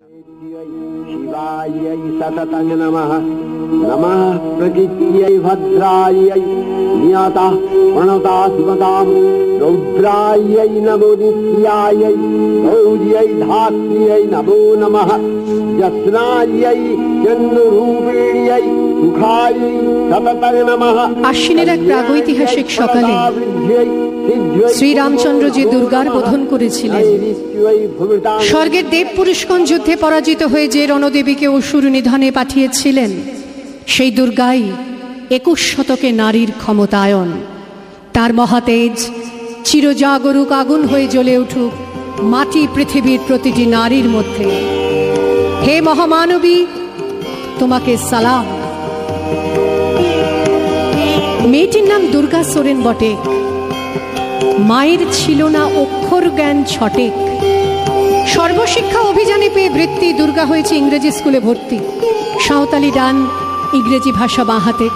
शिवायै सततं नमः। नमः प्रकृत्यै भद्रायै नियतः प्रणता सुमतां रौद्रायै नमो नित्यायै गौर्यै धात्र्यै नमो नमः। यस्नायै चन्द्ररूपिण्यै सुखायै सततं नमः। আশ্বিনের এক প্রাগৈতিহাসিক সকালে শ্রীরামচন্দ্র যে দুর্গার বোধন করেছিলেন, স্বর্গের দেব পুরুষগণ যুদ্ধে পরাজিত হয়ে যে রণদেবীকে অসুর নিধনে পাঠিয়েছিলেন, সেই দুর্গাই 21 শতকে নারীর ক্ষমতায়ন। তার মহাতেজ চিরজাগরুক আগুন হয়ে জ্বলে উঠুক মাটি পৃথিবীর প্রতিটি নারীর মধ্যে। হে মহামানবী, তোমাকে সালাম। মেয়েটির নাম দুর্গা সোরেন বটে। মায়ের ছিল না অক্ষর জ্ঞান ছটেক। সর্বশিক্ষা অভিযানে পেয়ে বৃত্তি দুর্গা হয়েছে ইংরেজি স্কুলে ভর্তি। সাঁওতালি ডান, ইংরেজি ভাষা বাঁ হাতে।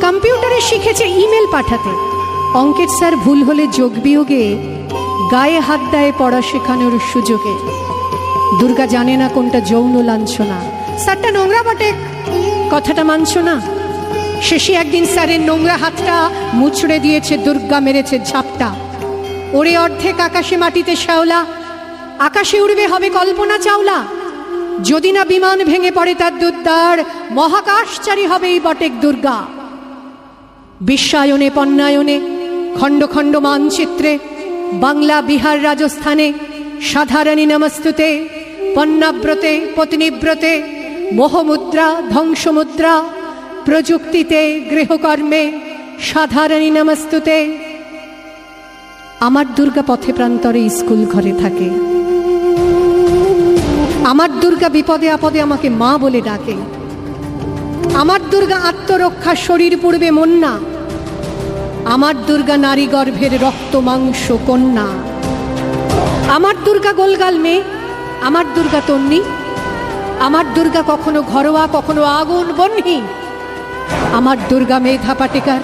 কম্পিউটারে শিখেছে ইমেল পাঠাতে। অঙ্কের স্যার ভুল হলে যোগ বিয়োগে গায়ে হাত দেয় পড়া শেখানোর সুযোগে। দুর্গা জানে না কোনটা যৌন লাঞ্ছনা। স্যারটা নোংরা বটে, কথাটা মানছ না। শেষে একদিন স্যারের নোংরা হাতটা মুচড়ে দিয়েছে দুর্গা, মেরেছে ঝাপটা। ওরে অর্ধেক আকাশে মাটিতে শ্যাওলা, আকাশে উড়বে হবে কল্পনা চাওলা। যদি না বিমান ভেঙে পড়ে তার দুর্দার, মহাকাশচারী হবে এই বটেক দুর্গা। বিশ্বায়নে পণ্যায়নে খণ্ড খণ্ড মানচিত্রে বাংলা বিহার রাজস্থানে সাধারণী নমস্তুতে, পণ্যাব্রতে পত্নীব্রতে মোহমুদ্রা ধ্বংসমুদ্রা, প্রযুক্তিতে গৃহকর্মে সাধারণী নমস্তুতে। আমার দুর্গা পথে প্রান্তরে স্কুল ঘরে থাকে। আমার দুর্গা বিপদে আপদে আমাকে মা বলে ডাকে। আমার দুর্গা আত্মরক্ষা শরীর পূর্বে মন না। আমার দুর্গা নারী গর্ভের রক্ত মাংস কন্যা। আমার দুর্গা গোলগাল মেয়ে, আমার দুর্গা তন্নি। আমার দুর্গা কখনো ঘরোয়া কখনো আগুন বহ্নি। আমার দুর্গা মেধা পাটেকার,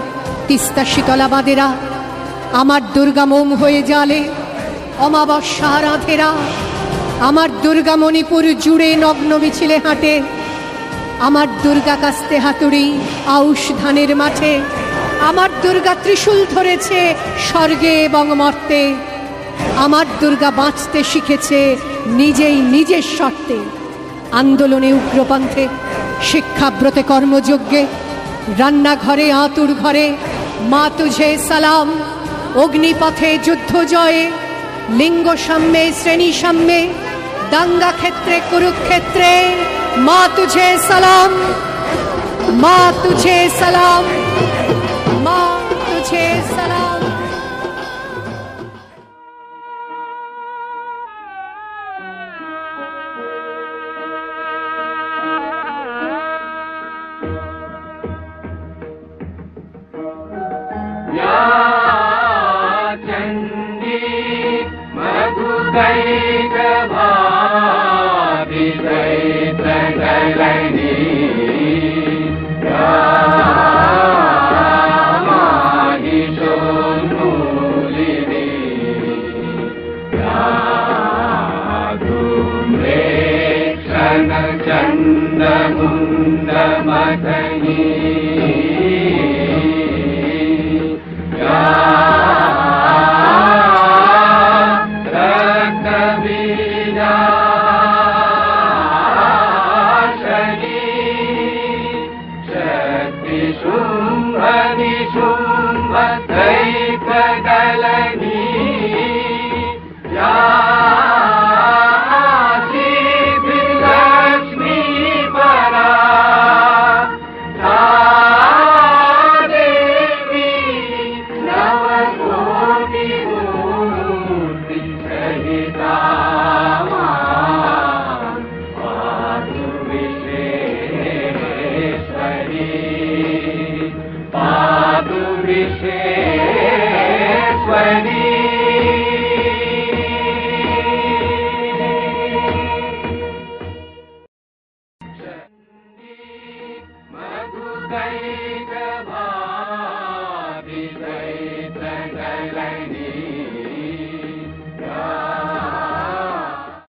তিস্তা শীতলা বাদেরা। আমার দুর্গা মোম হয়ে জালে অমাবস্যা রাধেরা। আমার দুর্গা মণিপুর জুড়ে নগ্ন মিছিলে হাঁটে। আমার দুর্গা কাস্তে হাতুড়ি আউশ ধানের মাঠে। আমার দুর্গা ত্রিশূল ধরেছে স্বর্গে এবং মর্তে। আমার দুর্গা বাঁচতে শিখেছে নিজেই নিজের শর্তে। আন্দোলনে উগ্রপন্থে, শিক্ষাব্রতে কর্মযজ্ঞে, রান্নাঘরে আতুর ঘরে মা তুঝে সালাম। অগ্নিপথে যুদ্ধ জয়ে, লিঙ্গ সাম্যে শ্রেণী সাম্যে, দাঙ্গা ক্ষেত্রে কুরুক্ষেত্রে মা তুঝে সালাম, মা তুঝে সালাম, মা তুঝে সালাম। चंद्रमुंड मदनी